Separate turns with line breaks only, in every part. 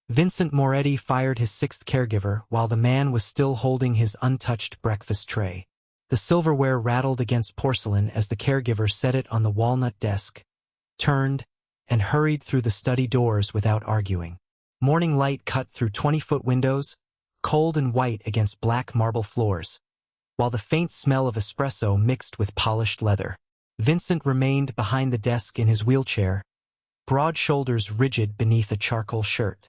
Vincent Moretti fired his sixth caregiver while the man was still holding his untouched breakfast tray. The silverware rattled against porcelain as the caregiver set it on the walnut desk, turned, and hurried through the study doors without arguing. Morning light cut through 20-foot windows, cold and white against black marble floors, while the faint smell of espresso mixed with polished leather. Vincent remained behind the desk in his wheelchair, broad shoulders rigid beneath a charcoal shirt.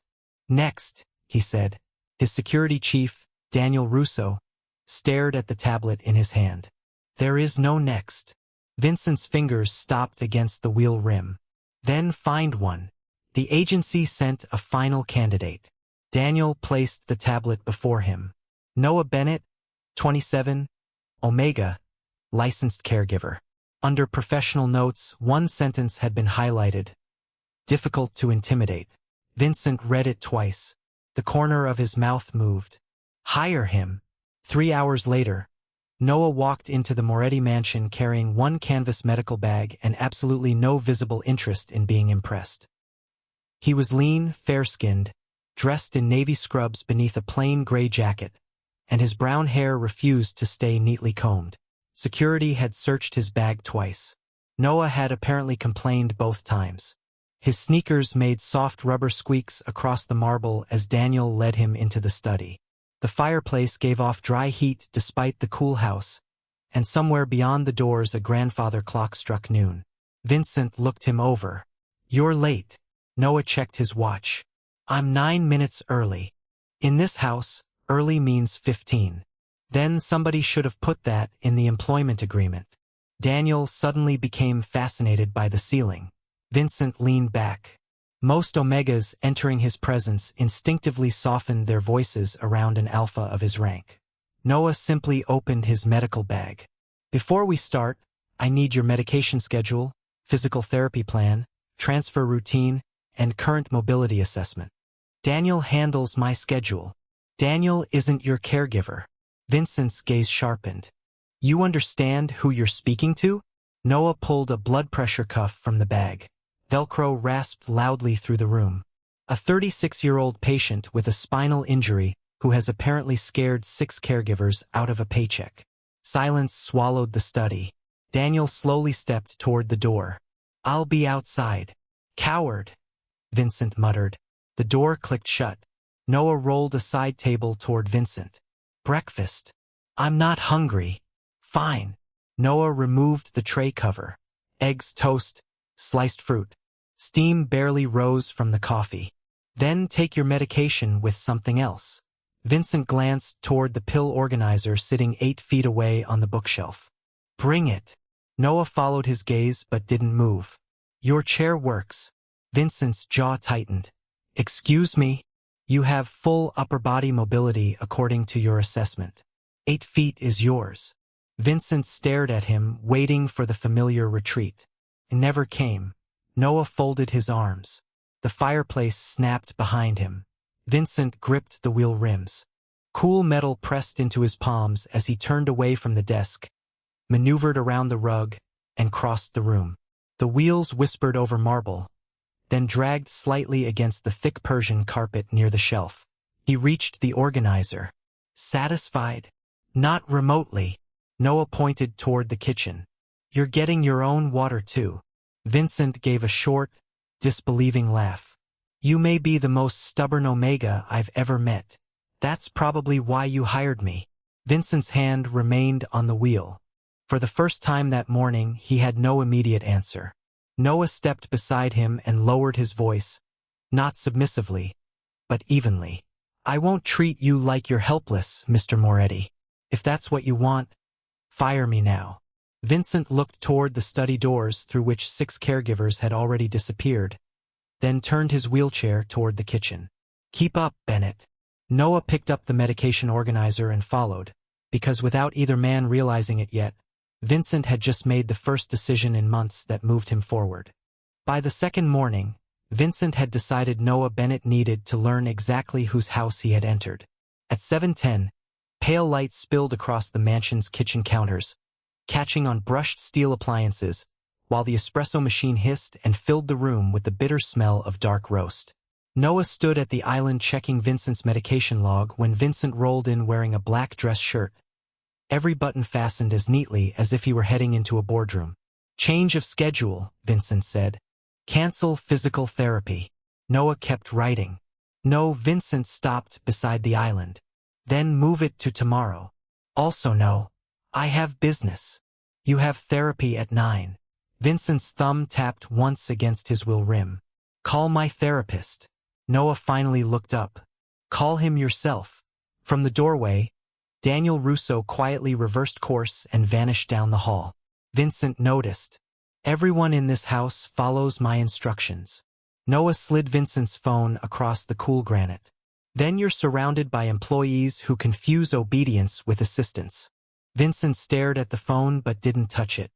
"Next," he said. His security chief, Daniel Russo, stared at the tablet in his hand. "There is no next." Vincent's fingers stopped against the wheel rim. "Then find one." The agency sent a final candidate. Daniel placed the tablet before him. Noah Bennett, 27, Omega, licensed caregiver. Under professional notes, one sentence had been highlighted. Difficult to intimidate. Vincent read it twice. The corner of his mouth moved. Hire him. 3 hours later, Noah walked into the Moretti mansion carrying one canvas medical bag and absolutely no visible interest in being impressed. He was lean, fair-skinned, dressed in navy scrubs beneath a plain gray jacket, and his brown hair refused to stay neatly combed. Security had searched his bag twice. Noah had apparently complained both times. His sneakers made soft rubber squeaks across the marble as Daniel led him into the study. The fireplace gave off dry heat despite the cool house, and somewhere beyond the doors a grandfather clock struck noon. Vincent looked him over. "You're late." Noah checked his watch. "I'm 9 minutes early. In this house, early means 15. Then somebody should have put that in the employment agreement." Daniel suddenly became fascinated by the ceiling. Vincent leaned back. Most Omegas entering his presence instinctively softened their voices around an alpha of his rank. Noah simply opened his medical bag. "Before we start, I need your medication schedule, physical therapy plan, transfer routine, and current mobility assessment." "Daniel handles my schedule." "Daniel isn't your caregiver." Vincent's gaze sharpened. "You understand who you're speaking to?" Noah pulled a blood pressure cuff from the bag. Velcro rasped loudly through the room. "A 36-year-old patient with a spinal injury who has apparently scared 6 caregivers out of a paycheck." Silence swallowed the study. Daniel slowly stepped toward the door. "I'll be outside." "Coward," Vincent muttered. The door clicked shut. Noah rolled a side table toward Vincent. "Breakfast." "I'm not hungry." "Fine." Noah removed the tray cover. Eggs, toast, sliced fruit. Steam barely rose from the coffee. "Then take your medication with something else." Vincent glanced toward the pill organizer sitting 8 feet away on the bookshelf. "Bring it." Noah followed his gaze but didn't move. "Your chair works." Vincent's jaw tightened. "Excuse me? You have full upper body mobility according to your assessment. 8 feet is yours." Vincent stared at him, waiting for the familiar retreat. It never came. Noah folded his arms. The fireplace snapped behind him. Vincent gripped the wheel rims. Cool metal pressed into his palms as he turned away from the desk, maneuvered around the rug, and crossed the room. The wheels whispered over marble, then dragged slightly against the thick Persian carpet near the shelf. He reached the organizer. "Satisfied?" "Not remotely." Noah pointed toward the kitchen. "You're getting your own water too." Vincent gave a short, disbelieving laugh. "You may be the most stubborn Omega I've ever met. That's probably why you hired me." Vincent's hand remained on the wheel. For the first time that morning, he had no immediate answer. Noah stepped beside him and lowered his voice, not submissively, but evenly. "I won't treat you like you're helpless, Mr. Moretti. If that's what you want, fire me now." Vincent looked toward the study doors through which 6 caregivers had already disappeared, then turned his wheelchair toward the kitchen. "Keep up, Bennett." Noah picked up the medication organizer and followed, because without either man realizing it yet, Vincent had just made the first decision in months that moved him forward. By the second morning, Vincent had decided Noah Bennett needed to learn exactly whose house he had entered. At 7:10, pale light spilled across the mansion's kitchen counters, catching on brushed steel appliances, while the espresso machine hissed and filled the room with the bitter smell of dark roast. Noah stood at the island checking Vincent's medication log when Vincent rolled in wearing a black dress shirt, every button fastened as neatly as if he were heading into a boardroom. "Change of schedule," Vincent said. "Cancel physical therapy." Noah kept writing. "No." Vincent stopped beside the island. "Then move it to tomorrow." "Also no. I have business." "You have therapy at 9. Vincent's thumb tapped once against his will rim. "Call my therapist." Noah finally looked up. "Call him yourself." From the doorway, Daniel Russo quietly reversed course and vanished down the hall. Vincent noticed. "Everyone in this house follows my instructions." Noah slid Vincent's phone across the cool granite. "Then you're surrounded by employees who confuse obedience with assistance." Vincent stared at the phone but didn't touch it.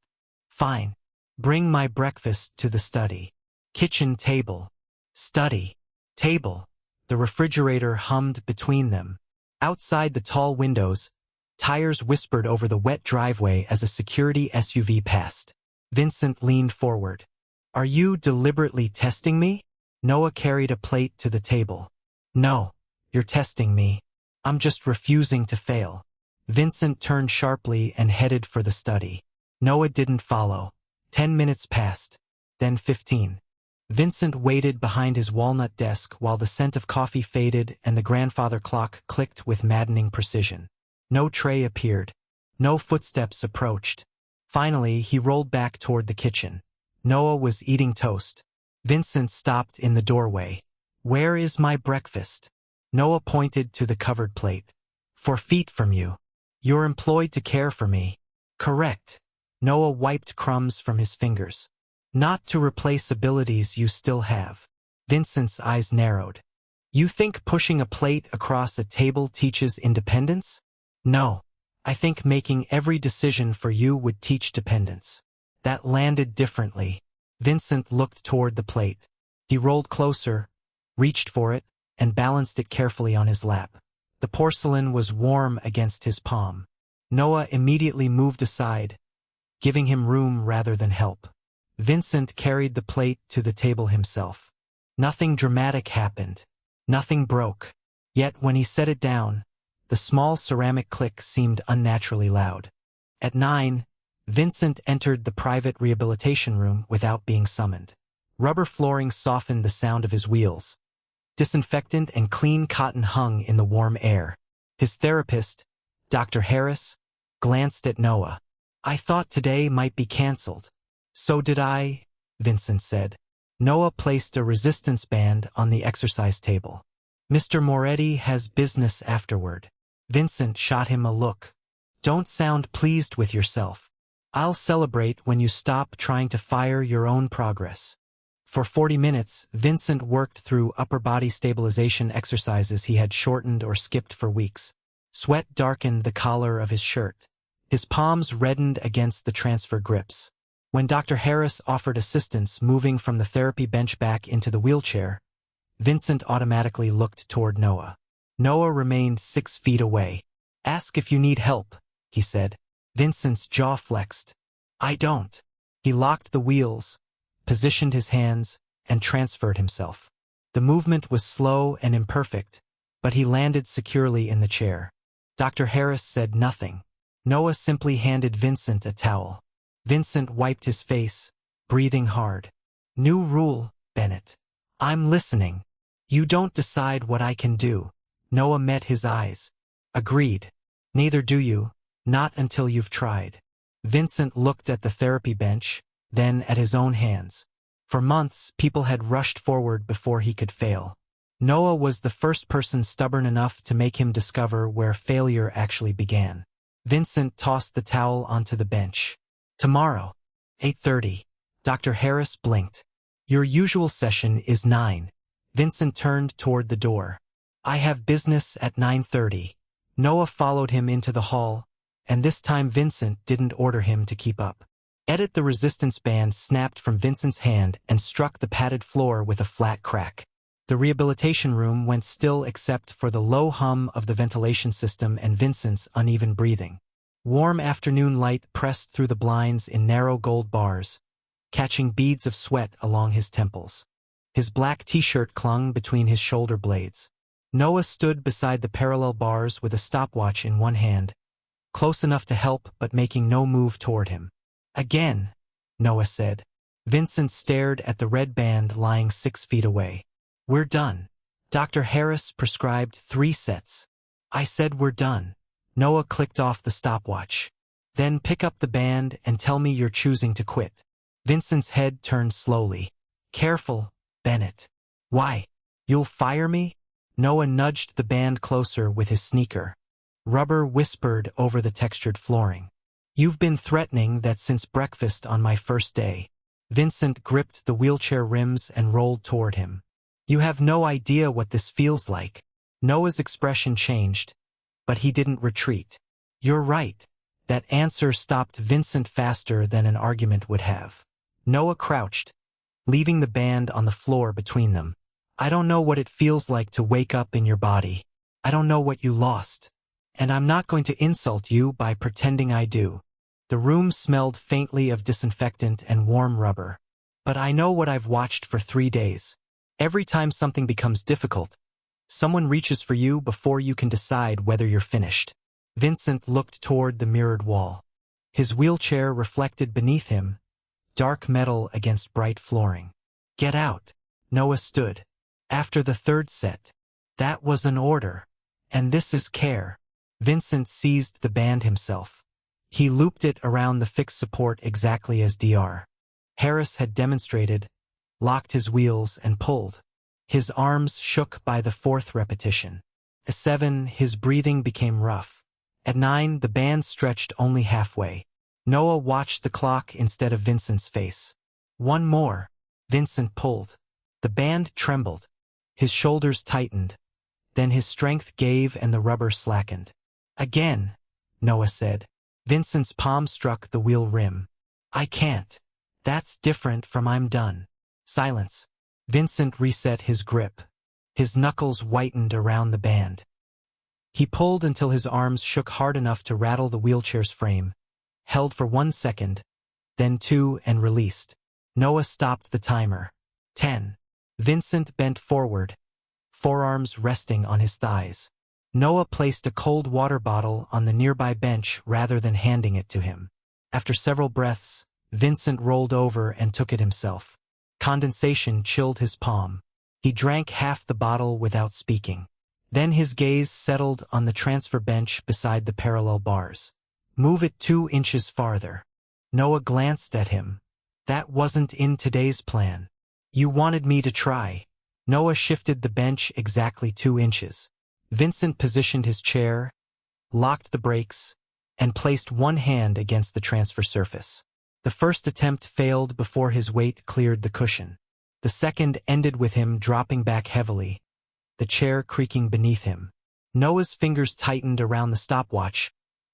"Fine. Bring my breakfast to the study." Kitchen table. Study. Table. The refrigerator hummed between them. Outside the tall windows, tires whispered over the wet driveway as a security SUV passed. Vincent leaned forward. "Are you deliberately testing me?" Noah carried a plate to the table. "No, you're testing me. I'm just refusing to fail." Vincent turned sharply and headed for the study. Noah didn't follow. 10 minutes passed, then 15. Vincent waited behind his walnut desk while the scent of coffee faded and the grandfather clock clicked with maddening precision. No tray appeared. No footsteps approached. Finally, he rolled back toward the kitchen. Noah was eating toast. Vincent stopped in the doorway. "Where is my breakfast?" Noah pointed to the covered plate. "4 feet from you. You're employed to care for me." "Correct." Noah wiped crumbs from his fingers. "Not to replace abilities you still have." Vincent's eyes narrowed. "You think pushing a plate across a table teaches independence?" "No. I think making every decision for you would teach dependence." That landed differently. Vincent looked toward the plate. He rolled closer, reached for it, and balanced it carefully on his lap. The porcelain was warm against his palm. Noah immediately moved aside, giving him room rather than help. Vincent carried the plate to the table himself. Nothing dramatic happened. Nothing broke. Yet when he set it down, the small ceramic click seemed unnaturally loud. At 9, Vincent entered the private rehabilitation room without being summoned. Rubber flooring softened the sound of his wheels. Disinfectant and clean cotton hung in the warm air. His therapist, Dr. Harris, glanced at Noah. "I thought today might be canceled." "So did I," Vincent said. Noah placed a resistance band on the exercise table. "Mr. Moretti has business afterward." Vincent shot him a look. "Don't sound pleased with yourself. I'll celebrate when you stop trying to fire your own progress." For 40 minutes, Vincent worked through upper body stabilization exercises he had shortened or skipped for weeks. Sweat darkened the collar of his shirt. His palms reddened against the transfer grips. When Dr. Harris offered assistance moving from the therapy bench back into the wheelchair, Vincent automatically looked toward Noah. Noah remained 6 feet away. "Ask if you need help," he said. Vincent's jaw flexed. "I don't." He locked the wheels, positioned his hands, and transferred himself. The movement was slow and imperfect, but he landed securely in the chair. Dr. Harris said nothing. Noah simply handed Vincent a towel. Vincent wiped his face, breathing hard. "New rule, Bennett. I'm listening. You don't decide what I can do." Noah met his eyes. "Agreed. Neither do you, not until you've tried." Vincent looked at the therapy bench, then at his own hands. For months, people had rushed forward before he could fail. Noah was the first person stubborn enough to make him discover where failure actually began. Vincent tossed the towel onto the bench. "Tomorrow, 8:30. Dr. Harris blinked. "Your usual session is 9. Vincent turned toward the door. "I have business at 9:30. Noah followed him into the hall, and this time Vincent didn't order him to keep up. The resistance band snapped from Vincent's hand and struck the padded floor with a flat crack. The rehabilitation room went still except for the low hum of the ventilation system and Vincent's uneven breathing. Warm afternoon light pressed through the blinds in narrow gold bars, catching beads of sweat along his temples. His black t-shirt clung between his shoulder blades. Noah stood beside the parallel bars with a stopwatch in one hand, close enough to help but making no move toward him. Again, Noah said. Vincent stared at the red band lying 6 feet away. We're done. Dr. Harris prescribed 3 sets. I said we're done. Noah clicked off the stopwatch. Then pick up the band and tell me you're choosing to quit. Vincent's head turned slowly. Careful, Bennett. Why? You'll fire me? Noah nudged the band closer with his sneaker. Rubber whispered over the textured flooring. You've been threatening that since breakfast on my first day. Vincent gripped the wheelchair rims and rolled toward him. You have no idea what this feels like. Noah's expression changed, but he didn't retreat. You're right. That answer stopped Vincent faster than an argument would have. Noah crouched, leaving the band on the floor between them. I don't know what it feels like to wake up in your body. I don't know what you lost. And I'm not going to insult you by pretending I do. The room smelled faintly of disinfectant and warm rubber. But I know what I've watched for 3 days. Every time something becomes difficult, someone reaches for you before you can decide whether you're finished. Vincent looked toward the mirrored wall. His wheelchair reflected beneath him, dark metal against bright flooring. Get out. Noah stood. After the 3rd set. That was an order. And this is care. Vincent seized the band himself. He looped it around the fixed support exactly as Dr. Harris had demonstrated, locked his wheels and pulled. His arms shook by the 4th repetition. At 7, his breathing became rough. At 9, the band stretched only halfway. Noah watched the clock instead of Vincent's face. 1 more. Vincent pulled. The band trembled. His shoulders tightened. Then his strength gave and the rubber slackened. Again, Noah said. Vincent's palm struck the wheel rim. I can't. That's different from I'm done. Silence. Vincent reset his grip. His knuckles whitened around the band. He pulled until his arms shook hard enough to rattle the wheelchair's frame, held for 1 second, then 2 and released. Noah stopped the timer. 10. Vincent bent forward, forearms resting on his thighs. Noah placed a cold water bottle on the nearby bench rather than handing it to him. After several breaths, Vincent rolled over and took it himself. Condensation chilled his palm. He drank half the bottle without speaking. Then his gaze settled on the transfer bench beside the parallel bars. Move it 2 inches farther. Noah glanced at him. That wasn't in today's plan. You wanted me to try. Noah shifted the bench exactly 2 inches. Vincent positioned his chair, locked the brakes, and placed one hand against the transfer surface. The first attempt failed before his weight cleared the cushion. The second ended with him dropping back heavily, the chair creaking beneath him. Noah's fingers tightened around the stopwatch,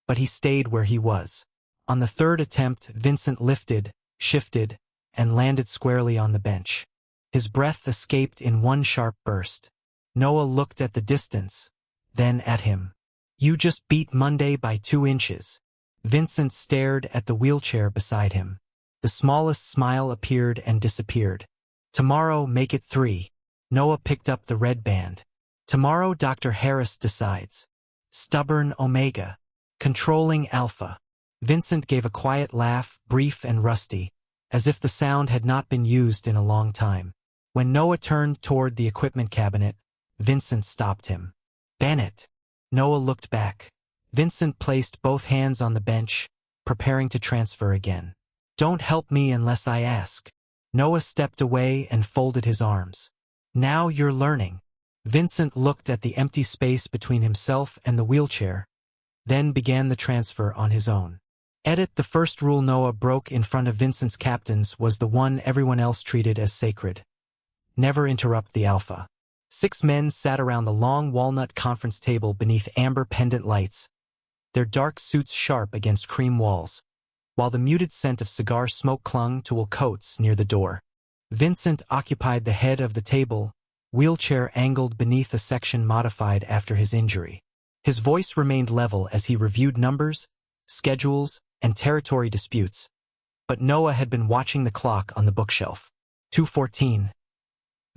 but he stayed where he was. On the third attempt, Vincent lifted, shifted, and landed squarely on the bench. His breath escaped in one sharp burst. Noah looked at the distance, then at him. You just beat Monday by 2 inches. Vincent stared at the wheelchair beside him. The smallest smile appeared and disappeared. Tomorrow, make it 3. Noah picked up the red band. Tomorrow, Dr. Harris decides. Stubborn Omega. Controlling Alpha. Vincent gave a quiet laugh, brief and rusty, as if the sound had not been used in a long time. When Noah turned toward the equipment cabinet, Vincent stopped him. Bennett. Noah looked back. Vincent placed both hands on the bench, preparing to transfer again. Don't help me unless I ask. Noah stepped away and folded his arms. Now you're learning. Vincent looked at the empty space between himself and the wheelchair, then began the transfer on his own. Edit: the first rule Noah broke in front of Vincent's captains was the one everyone else treated as sacred. Never interrupt the Alpha. 6 men sat around the long walnut conference table beneath amber pendant lights, their dark suits sharp against cream walls, while the muted scent of cigar smoke clung to wool coats near the door. Vincent occupied the head of the table, wheelchair angled beneath a section modified after his injury. His voice remained level as he reviewed numbers, schedules, and territory disputes, but Noah had been watching the clock on the bookshelf. 2:14.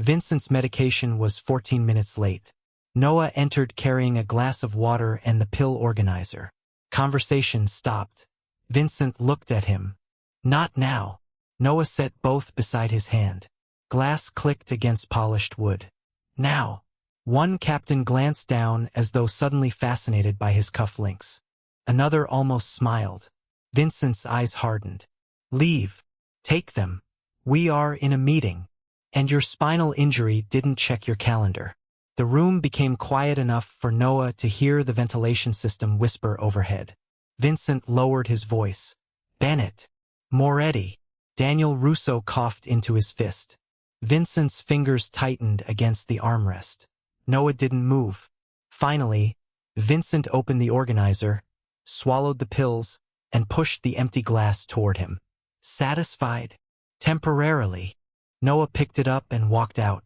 Vincent's medication was 14 minutes late. Noah entered carrying a glass of water and the pill organizer. Conversation stopped. Vincent looked at him. Not now. Noah set both beside his hand. Glass clicked against polished wood. Now. One captain glanced down as though suddenly fascinated by his cufflinks. Another almost smiled. Vincent's eyes hardened. Leave. Take them. We are in a meeting. And your spinal injury didn't check your calendar. The room became quiet enough for Noah to hear the ventilation system whisper overhead. Vincent lowered his voice. Bennett. Moretti. Daniel Russo coughed into his fist. Vincent's fingers tightened against the armrest. Noah didn't move. Finally, Vincent opened the organizer, swallowed the pills, and pushed the empty glass toward him. Satisfied? Temporarily. Noah picked it up and walked out.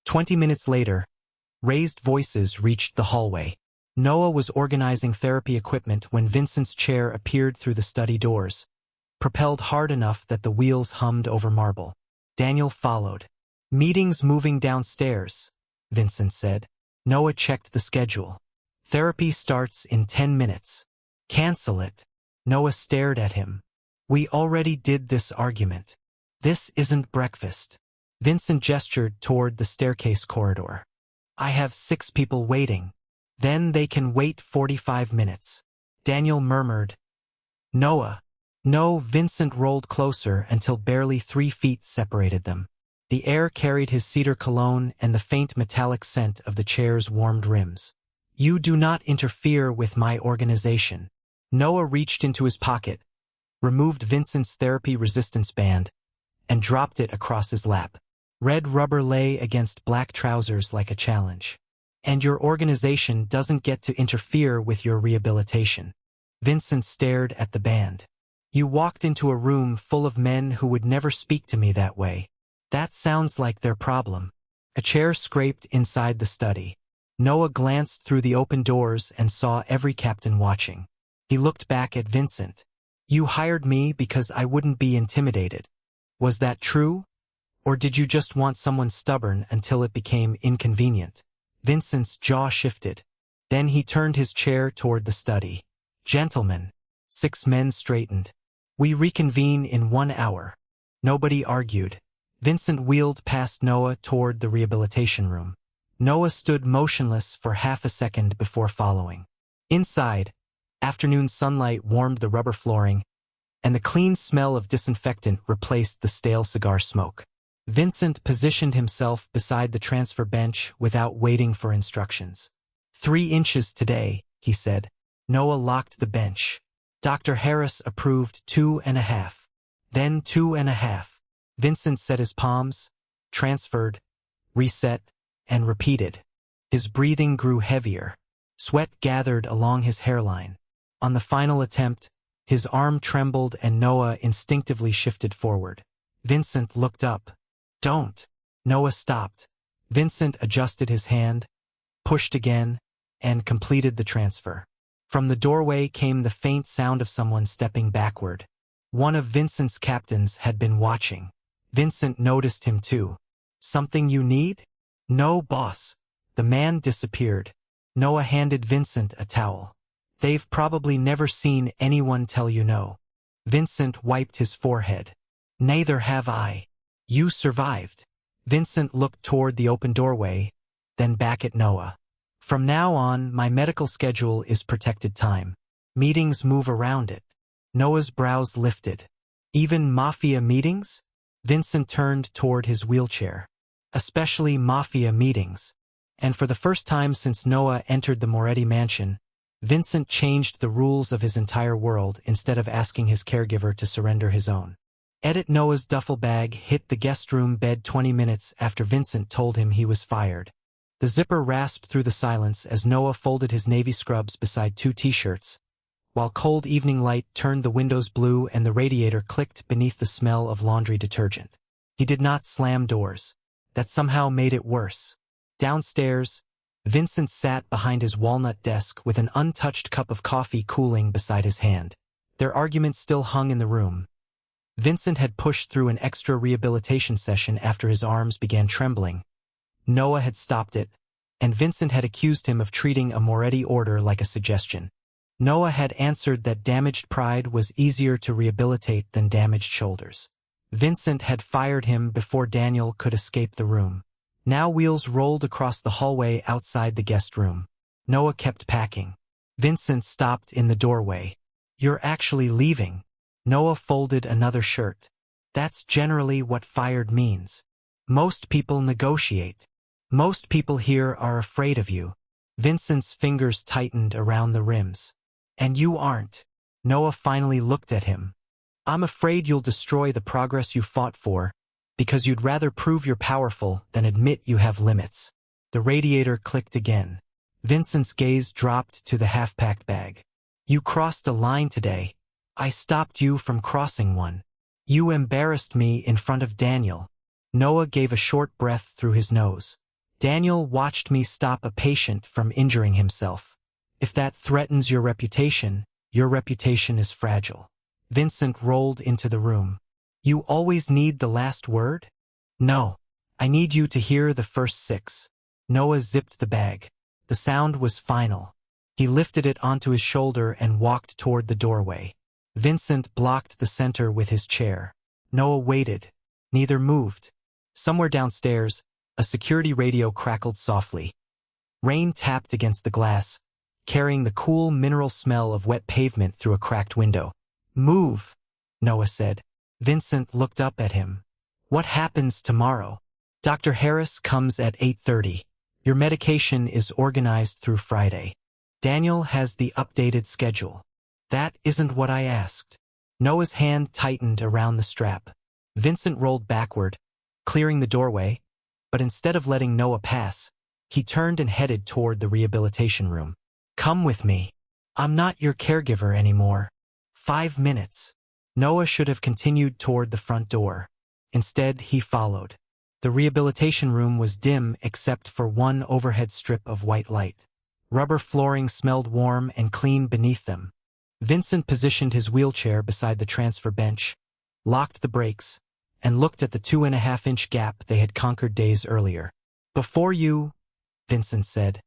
20 minutes later, raised voices reached the hallway. Noah was organizing therapy equipment when Vincent's chair appeared through the study doors, propelled hard enough that the wheels hummed over marble. Daniel followed. Meetings moving downstairs, Vincent said. Noah checked the schedule. Therapy starts in 10 minutes. Cancel it. Noah stared at him. We already did this argument. This isn't breakfast. Vincent gestured toward the staircase corridor. I have 6 people waiting. Then they can wait 45 minutes. Daniel murmured. Noah. No, Vincent rolled closer until barely 3 feet separated them. The air carried his cedar cologne and the faint metallic scent of the chair's warmed rims. You do not interfere with my organization. Noah reached into his pocket, removed Vincent's therapy resistance band, and dropped it across his lap. Red rubber lay against black trousers like a challenge. And your organization doesn't get to interfere with your rehabilitation. Vincent stared at the band. You walked into a room full of men who would never speak to me that way. That sounds like their problem. A chair scraped inside the study. Noah glanced through the open doors and saw every captain watching. He looked back at Vincent. You hired me because I wouldn't be intimidated. Was that true? Or did you just want someone stubborn until it became inconvenient? Vincent's jaw shifted. Then he turned his chair toward the study. Gentlemen. 6 men straightened. We reconvene in 1 hour. Nobody argued. Vincent wheeled past Noah toward the rehabilitation room. Noah stood motionless for half a second before following. Inside, afternoon sunlight warmed the rubber flooring, and the clean smell of disinfectant replaced the stale cigar smoke. Vincent positioned himself beside the transfer bench without waiting for instructions. 3 inches today, he said. Noah locked the bench. Dr. Harris approved 2.5. Then 2.5. Vincent set his palms, transferred, reset, and repeated. His breathing grew heavier. Sweat gathered along his hairline. On the final attempt, his arm trembled and Noah instinctively shifted forward. Vincent looked up. Don't. Noah stopped. Vincent adjusted his hand, pushed again, and completed the transfer. From the doorway came the faint sound of someone stepping backward. One of Vincent's captains had been watching. Vincent noticed him too. Something you need? No, boss. The man disappeared. Noah handed Vincent a towel. They've probably never seen anyone tell you no. Vincent wiped his forehead. Neither have I. You survived. Vincent looked toward the open doorway, then back at Noah. From now on, my medical schedule is protected time. Meetings move around it. Noah's brows lifted. Even Mafia meetings? Vincent turned toward his wheelchair. Especially Mafia meetings. And for the first time since Noah entered the Moretti mansion, Vincent changed the rules of his entire world instead of asking his caregiver to surrender his own. Edit Noah's duffel bag hit the guest room bed 20 minutes after Vincent told him he was fired. The zipper rasped through the silence as Noah folded his navy scrubs beside 2 t-shirts, while cold evening light turned the windows blue and the radiator clicked beneath the smell of laundry detergent. He did not slam doors. That somehow made it worse. Downstairs, Vincent sat behind his walnut desk with an untouched cup of coffee cooling beside his hand. Their argument still hung in the room. Vincent had pushed through an extra rehabilitation session after his arms began trembling, Noah had stopped it, and Vincent had accused him of treating a Moretti order like a suggestion. Noah had answered that damaged pride was easier to rehabilitate than damaged shoulders. Vincent had fired him before Daniel could escape the room. Now wheels rolled across the hallway outside the guest room. Noah kept packing. Vincent stopped in the doorway. "You're actually leaving." Noah folded another shirt. "That's generally what fired means. Most people negotiate. Most people here are afraid of you." Vincent's fingers tightened around the rims. "And you aren't." Noah finally looked at him. "I'm afraid you'll destroy the progress you fought for, because you'd rather prove you're powerful than admit you have limits." The radiator clicked again. Vincent's gaze dropped to the half-packed bag. "You crossed a line today. I stopped you from crossing one. You embarrassed me in front of Daniel." Noah gave a short breath through his nose. "Daniel watched me stop a patient from injuring himself. If that threatens your reputation is fragile." Vincent rolled into the room. "You always need the last word?" "No. I need you to hear the first 6. Noah zipped the bag. The sound was final. He lifted it onto his shoulder and walked toward the doorway. Vincent blocked the center with his chair. Noah waited. Neither moved. Somewhere downstairs, a security radio crackled softly. Rain tapped against the glass, carrying the cool mineral smell of wet pavement through a cracked window. "Move," Noah said. Vincent looked up at him. "What happens tomorrow?" "Dr. Harris comes at 8:30. Your medication is organized through Friday. Daniel has the updated schedule." "That isn't what I asked." Noah's hand tightened around the strap. Vincent rolled backward, clearing the doorway, but instead of letting Noah pass, he turned and headed toward the rehabilitation room. "Come with me. I'm not your caregiver anymore." 5 minutes. Noah should have continued toward the front door. Instead, he followed. The rehabilitation room was dim except for one overhead strip of white light. Rubber flooring smelled warm and clean beneath them. Vincent positioned his wheelchair beside the transfer bench, locked the brakes, and looked at the 2.5-inch gap they had conquered days earlier. "Before you," Vincent said.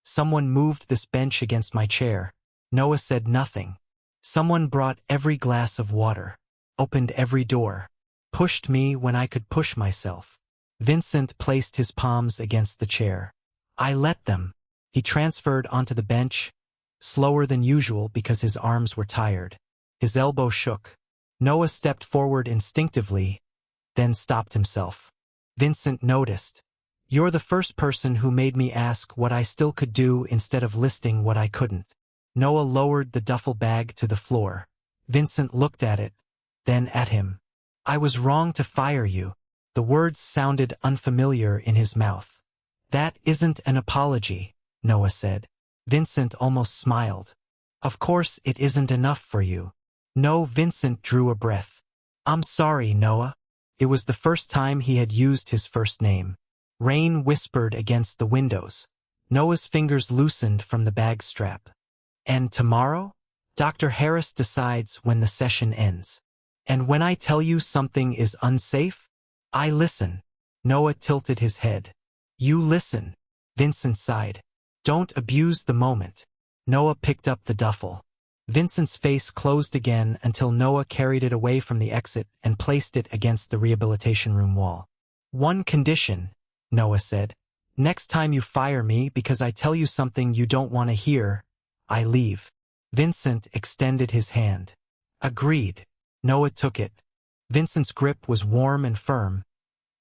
"Someone moved this bench against my chair." Noah said nothing. "Someone brought every glass of water, opened every door, pushed me when I could push myself." Vincent placed his palms against the chair. "I let them." He transferred onto the bench, slower than usual because his arms were tired. His elbow shook. Noah stepped forward instinctively, then stopped himself. Vincent noticed. "You're the first person who made me ask what I still could do instead of listing what I couldn't." Noah lowered the duffel bag to the floor. Vincent looked at it, then at him. "I was wrong to fire you." The words sounded unfamiliar in his mouth. "That isn't an apology," Noah said. Vincent almost smiled. "Of course it isn't enough for you." "No," Vincent drew a breath. "I'm sorry, Noah." It was the first time he had used his first name. Rain whispered against the windows. Noah's fingers loosened from the bag strap. "And tomorrow? Dr. Harris decides when the session ends. And when I tell you something is unsafe, I listen." Noah tilted his head. "You listen." Vincent sighed. "Don't abuse the moment." Noah picked up the duffel. Vincent's face closed again until Noah carried it away from the exit and placed it against the rehabilitation room wall. "One condition," Noah said. "Next time you fire me because I tell you something you don't want to hear, I leave." Vincent extended his hand. "Agreed." Noah took it. Vincent's grip was warm and firm,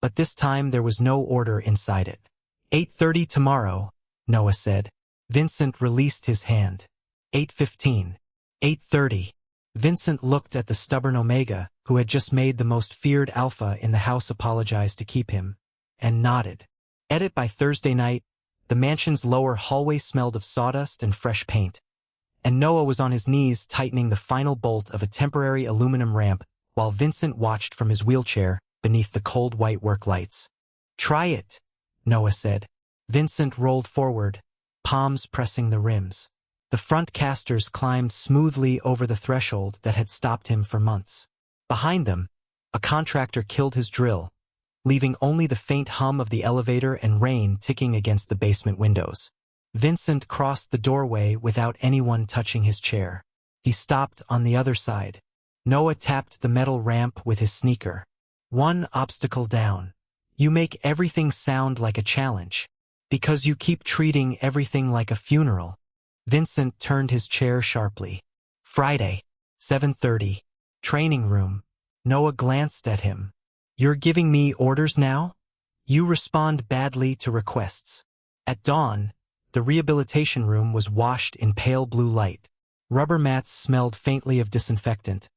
but this time there was no order inside it. 8:30 tomorrow, Noah said. Vincent released his hand. 8:15. 8:30. Vincent looked at the stubborn Omega, who had just made the most feared Alpha in the house apologize to keep him, and nodded. Edit by Thursday night, the mansion's lower hallway smelled of sawdust and fresh paint, and Noah was on his knees tightening the final bolt of a temporary aluminum ramp while Vincent watched from his wheelchair beneath the cold white work lights. "Try it," Noah said. Vincent rolled forward, palms pressing the rims. The front casters climbed smoothly over the threshold that had stopped him for months. Behind them, a contractor killed his drill, leaving only the faint hum of the elevator and rain ticking against the basement windows. Vincent crossed the doorway without anyone touching his chair. He stopped on the other side. Noah tapped the metal ramp with his sneaker. One obstacle down. You make everything sound like a challenge. Because you keep treating everything like a funeral. Vincent turned his chair sharply. Friday, 7:30. Training room. Noah glanced at him. You're giving me orders now? You respond badly to requests. At dawn, the rehabilitation room was washed in pale blue light. Rubber mats smelled faintly of disinfectant,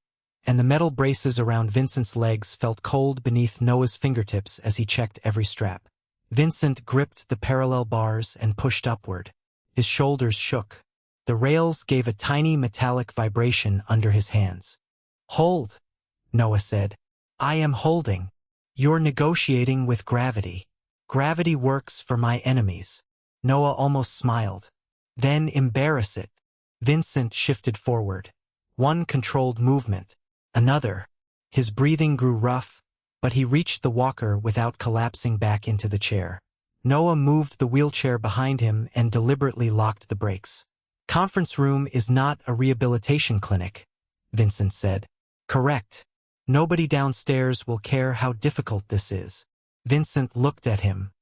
and the metal braces around Vincent's legs felt cold beneath Noah's fingertips as he checked every strap. Vincent gripped the parallel bars and pushed upward. His shoulders shook. The rails gave a tiny metallic vibration under his hands. Hold, Noah said. I am holding. You're negotiating with gravity. Gravity works for my enemies. Noah almost smiled. Then embarrass it. Vincent shifted forward. One controlled movement. Another. His breathing grew rough, but he reached the walker without collapsing back into the chair. Noah moved the wheelchair behind him and deliberately locked the brakes. Conference room is not a rehabilitation clinic, Vincent said. Correct. Nobody downstairs will care how difficult this is. Vincent looked at him.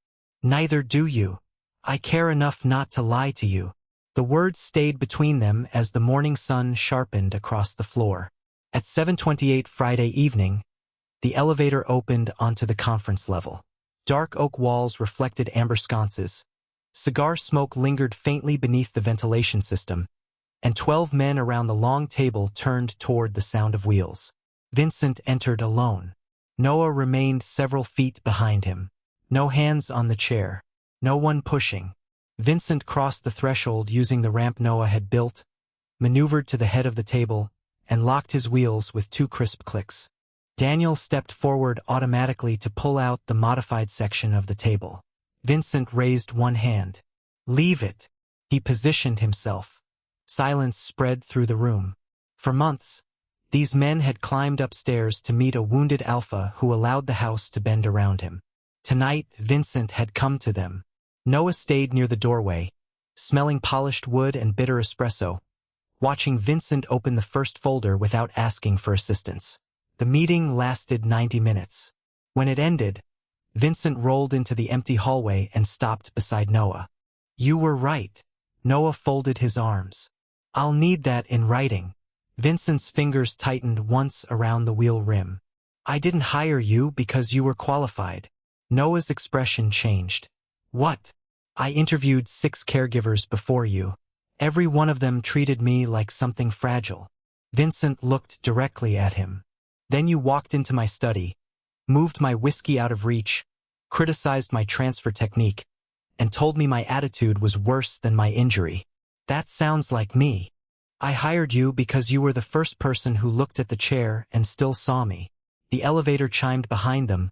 Neither do you. I care enough not to lie to you. The words stayed between them as the morning sun sharpened across the floor. At 7:28 Friday evening, the elevator opened onto the conference level. Dark oak walls reflected amber sconces. Cigar smoke lingered faintly beneath the ventilation system, and 12 men around the long table turned toward the sound of wheels. Vincent entered alone. Noah remained several feet behind him. No hands on the chair. No one pushing. Vincent crossed the threshold using the ramp Noah had built, maneuvered to the head of the table, and locked his wheels with 2 crisp clicks. Daniel stepped forward automatically to pull out the modified section of the table. Vincent raised one hand. Leave it. He positioned himself. Silence spread through the room. For months, these men had climbed upstairs to meet a wounded Alpha who allowed the house to bend around him. Tonight, Vincent had come to them. Noah stayed near the doorway, smelling polished wood and bitter espresso, watching Vincent open the first folder without asking for assistance. The meeting lasted 90 minutes. When it ended, Vincent rolled into the empty hallway and stopped beside Noah. You were right. Noah folded his arms. I'll need that in writing. Vincent's fingers tightened once around the wheel rim. I didn't hire you because you were qualified. Noah's expression changed. What? I interviewed 6 caregivers before you. Every one of them treated me like something fragile. Vincent looked directly at him. Then you walked into my study, moved my whiskey out of reach, criticized my transfer technique, and told me my attitude was worse than my injury. That sounds like me. I hired you because you were the first person who looked at the chair and still saw me. The elevator chimed behind them,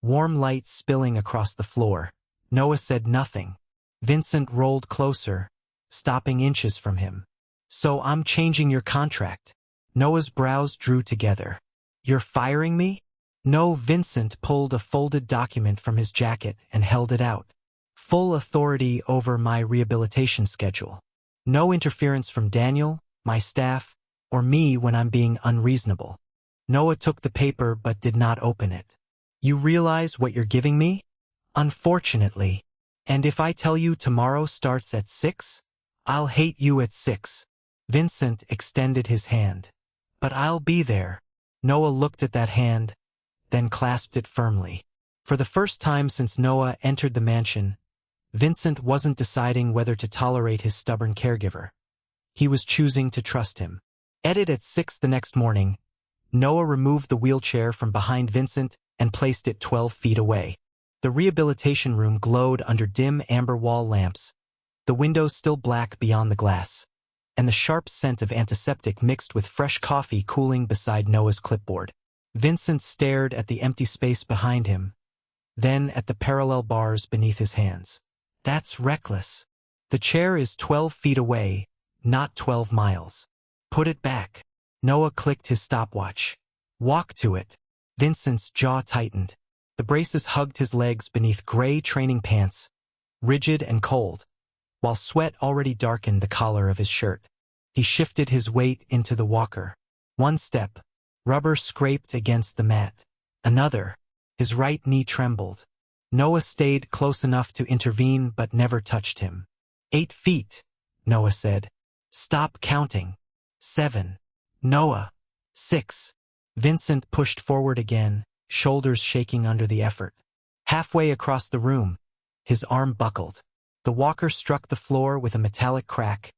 warm light spilling across the floor. Noah said nothing. Vincent rolled closer, stopping inches from him. So I'm changing your contract. Noah's brows drew together. You're firing me? No. Vincent pulled a folded document from his jacket and held it out. Full authority over my rehabilitation schedule. No interference from Daniel, my staff, or me when I'm being unreasonable. Noah took the paper but did not open it. You realize what you're giving me? Unfortunately. And if I tell you tomorrow starts at 6, I'll hate you at 6. Vincent extended his hand. But I'll be there. Noah looked at that hand, then clasped it firmly. For the first time since Noah entered the mansion, Vincent wasn't deciding whether to tolerate his stubborn caregiver. He was choosing to trust him. At 6 the next morning, Noah removed the wheelchair from behind Vincent and placed it 12 feet away. The rehabilitation room glowed under dim amber wall lamps, the windows still black beyond the glass, and the sharp scent of antiseptic mixed with fresh coffee cooling beside Noah's clipboard. Vincent stared at the empty space behind him, then at the parallel bars beneath his hands. That's reckless. The chair is 12 feet away, not 12 miles. Put it back. Noah clicked his stopwatch. Walk to it. Vincent's jaw tightened. The braces hugged his legs beneath gray training pants, rigid and cold, while sweat already darkened the collar of his shirt. He shifted his weight into the walker. One step, rubber scraped against the mat. Another, his right knee trembled. Noah stayed close enough to intervene but never touched him. 8 feet, Noah said. Stop counting. 7. Noah. 6. Vincent pushed forward again, shoulders shaking under the effort. Halfway across the room, his arm buckled. The walker struck the floor with a metallic crack,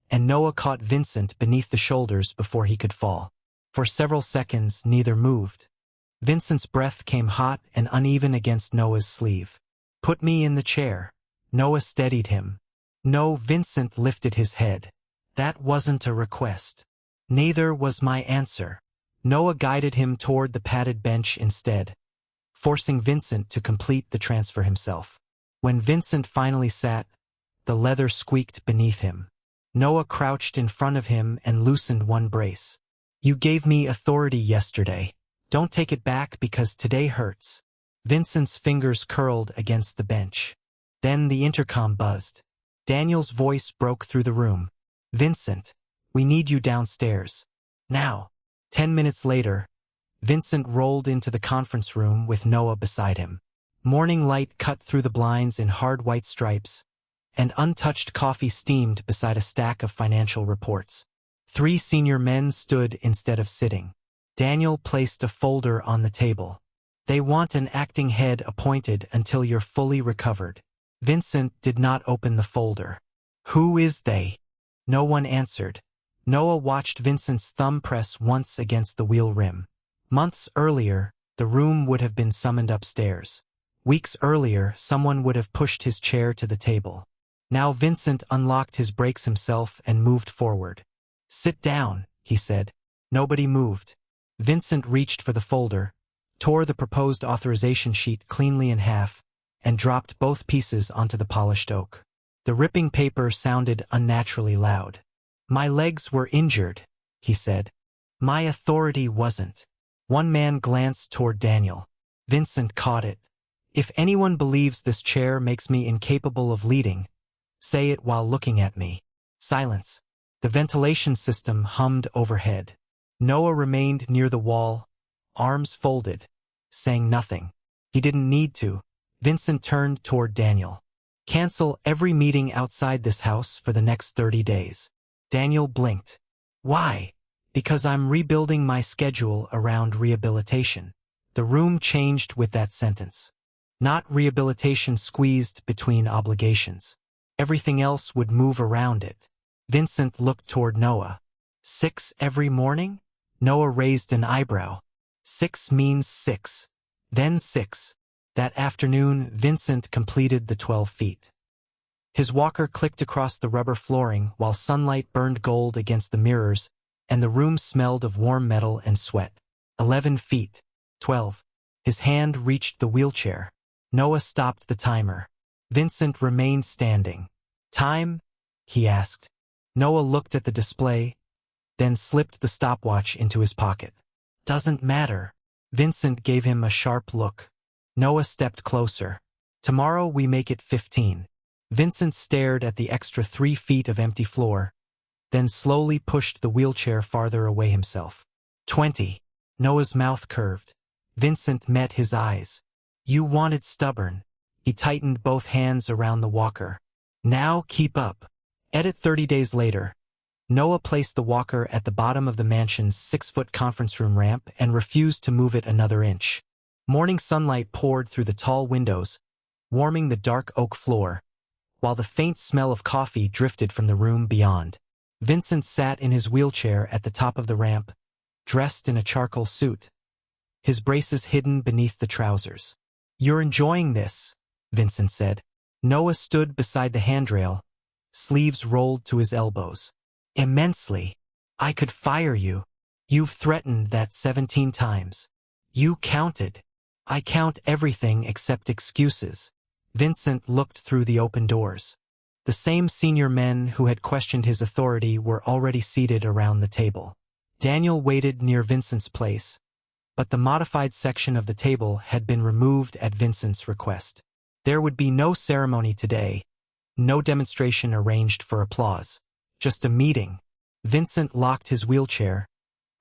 and Noah caught Vincent beneath the shoulders before he could fall. For several seconds, neither moved. Vincent's breath came hot and uneven against Noah's sleeve. Put me in the chair. Noah steadied him. No, Vincent lifted his head. That wasn't a request. Neither was my answer. Noah guided him toward the padded bench instead, forcing Vincent to complete the transfer himself. When Vincent finally sat, the leather squeaked beneath him. Noah crouched in front of him and loosened one brace. You gave me authority yesterday. Don't take it back because today hurts. Vincent's fingers curled against the bench. Then the intercom buzzed. Daniel's voice broke through the room. Vincent, we need you downstairs. Now. 10 minutes later, Vincent rolled into the conference room with Noah beside him. Morning light cut through the blinds in hard white stripes, and untouched coffee steamed beside a stack of financial reports. 3 senior men stood instead of sitting. Daniel placed a folder on the table. They want an acting head appointed until you're fully recovered. Vincent did not open the folder. Who is they? No one answered. Noah watched Vincent's thumb press once against the wheel rim. Months earlier, the room would have been summoned upstairs. Weeks earlier, someone would have pushed his chair to the table. Now Vincent unlocked his brakes himself and moved forward. Sit down, he said. Nobody moved. Vincent reached for the folder, tore the proposed authorization sheet cleanly in half, and dropped both pieces onto the polished oak. The ripping paper sounded unnaturally loud. My legs were injured, he said. My authority wasn't. One man glanced toward Daniel. Vincent caught it. If anyone believes this chair makes me incapable of leading, say it while looking at me. Silence. The ventilation system hummed overhead. Noah remained near the wall, arms folded, saying nothing. He didn't need to. Vincent turned toward Daniel. Cancel every meeting outside this house for the next 30 days. Daniel blinked. Why? Because I'm rebuilding my schedule around rehabilitation. The room changed with that sentence. Not rehabilitation squeezed between obligations. Everything else would move around it. Vincent looked toward Noah. 6 every morning? Noah raised an eyebrow. 6 means 6. Then 6. That afternoon, Vincent completed the 12 feet. His walker clicked across the rubber flooring while sunlight burned gold against the mirrors, and the room smelled of warm metal and sweat. 11 feet. 12. His hand reached the wheelchair. Noah stopped the timer. Vincent remained standing. Time? He asked. Noah looked at the display, then slipped the stopwatch into his pocket. Doesn't matter. Vincent gave him a sharp look. Noah stepped closer. Tomorrow we make it 15. Vincent stared at the extra 3 feet of empty floor, then slowly pushed the wheelchair farther away himself. 20. Noah's mouth curved. Vincent met his eyes. You wanted stubborn. He tightened both hands around the walker. Now keep up. Edit 30 days later. Noah placed the walker at the bottom of the mansion's 6-foot conference room ramp and refused to move it another inch. Morning sunlight poured through the tall windows, warming the dark oak floor, while the faint smell of coffee drifted from the room beyond. Vincent sat in his wheelchair at the top of the ramp, dressed in a charcoal suit, his braces hidden beneath the trousers. You're enjoying this, Vincent said. Noah stood beside the handrail, sleeves rolled to his elbows. Immensely. I could fire you. You've threatened that 17 times. You counted. I count everything except excuses. Vincent looked through the open doors. The same senior men who had questioned his authority were already seated around the table. Daniel waited near Vincent's place, but the modified section of the table had been removed at Vincent's request. There would be no ceremony today, no demonstration arranged for applause, just a meeting. Vincent locked his wheelchair,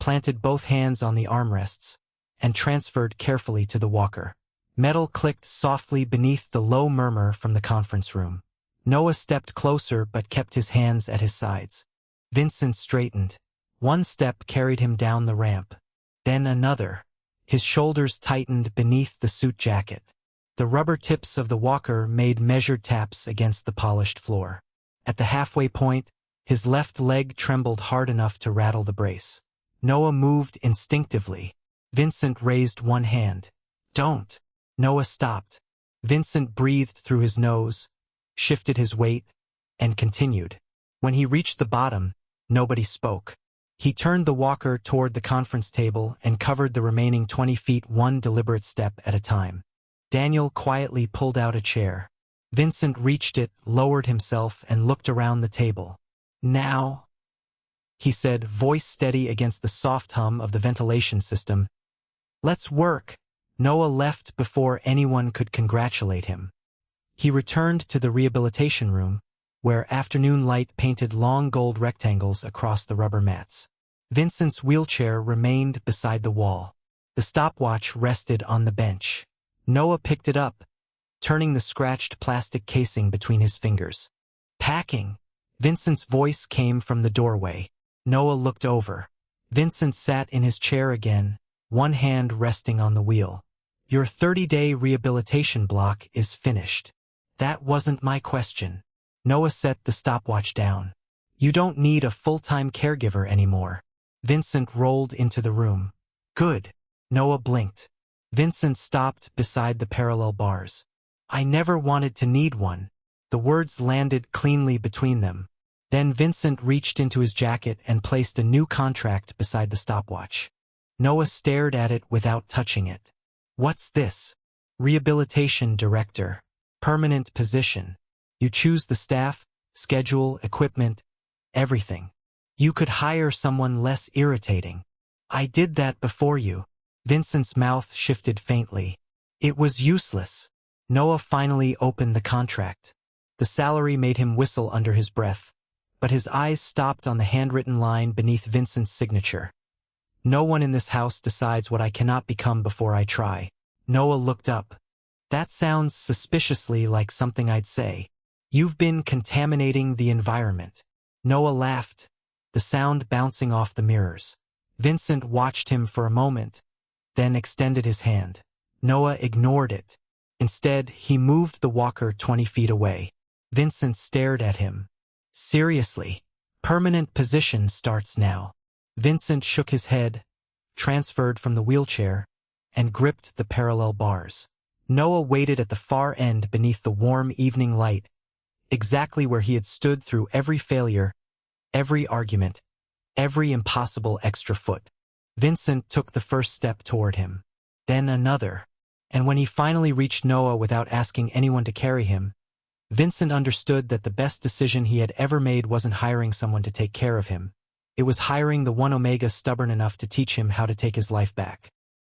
planted both hands on the armrests, and transferred carefully to the walker. Metal clicked softly beneath the low murmur from the conference room. Noah stepped closer but kept his hands at his sides. Vincent straightened. One step carried him down the ramp. Then another. His shoulders tightened beneath the suit jacket. The rubber tips of the walker made measured taps against the polished floor. At the halfway point, his left leg trembled hard enough to rattle the brace. Noah moved instinctively. Vincent raised one hand. "Don't." Noah stopped. Vincent breathed through his nose, shifted his weight, and continued. When he reached the bottom, nobody spoke. He turned the walker toward the conference table and covered the remaining 20 feet one deliberate step at a time. Daniel quietly pulled out a chair. Vincent reached it, lowered himself, and looked around the table. "Now," he said, voice steady against the soft hum of the ventilation system. "Let's work." Noah left before anyone could congratulate him. He returned to the rehabilitation room, where afternoon light painted long gold rectangles across the rubber mats. Vincent's wheelchair remained beside the wall. The stopwatch rested on the bench. Noah picked it up, turning the scratched plastic casing between his fingers. "Packing." Vincent's voice came from the doorway. Noah looked over. Vincent sat in his chair again, one hand resting on the wheel. "Your 30-day rehabilitation block is finished." "That wasn't my question." Noah set the stopwatch down. "You don't need a full-time caregiver anymore." Vincent rolled into the room. "Good." Noah blinked. Vincent stopped beside the parallel bars. "I never wanted to need one." The words landed cleanly between them. Then Vincent reached into his jacket and placed a new contract beside the stopwatch. Noah stared at it without touching it. "What's this?" "Rehabilitation director. Permanent position. You choose the staff, schedule, equipment, everything. You could hire someone less irritating." "I did that before you." Vincent's mouth shifted faintly. "It was useless." Noah finally opened the contract. The salary made him whistle under his breath, but his eyes stopped on the handwritten line beneath Vincent's signature. "No one in this house decides what I cannot become before I try." Noah looked up. "That sounds suspiciously like something I'd say." "You've been contaminating the environment." Noah laughed, the sound bouncing off the mirrors. Vincent watched him for a moment, then extended his hand. Noah ignored it. Instead, he moved the walker 20 feet away. Vincent stared at him. "Seriously, permanent position starts now." Vincent shook his head, transferred from the wheelchair, and gripped the parallel bars. Noah waited at the far end beneath the warm evening light, exactly where he had stood through every failure, every argument, every impossible extra foot. Vincent took the first step toward him, then another, and when he finally reached Noah without asking anyone to carry him, Vincent understood that the best decision he had ever made wasn't hiring someone to take care of him. It was hiring the one Omega stubborn enough to teach him how to take his life back.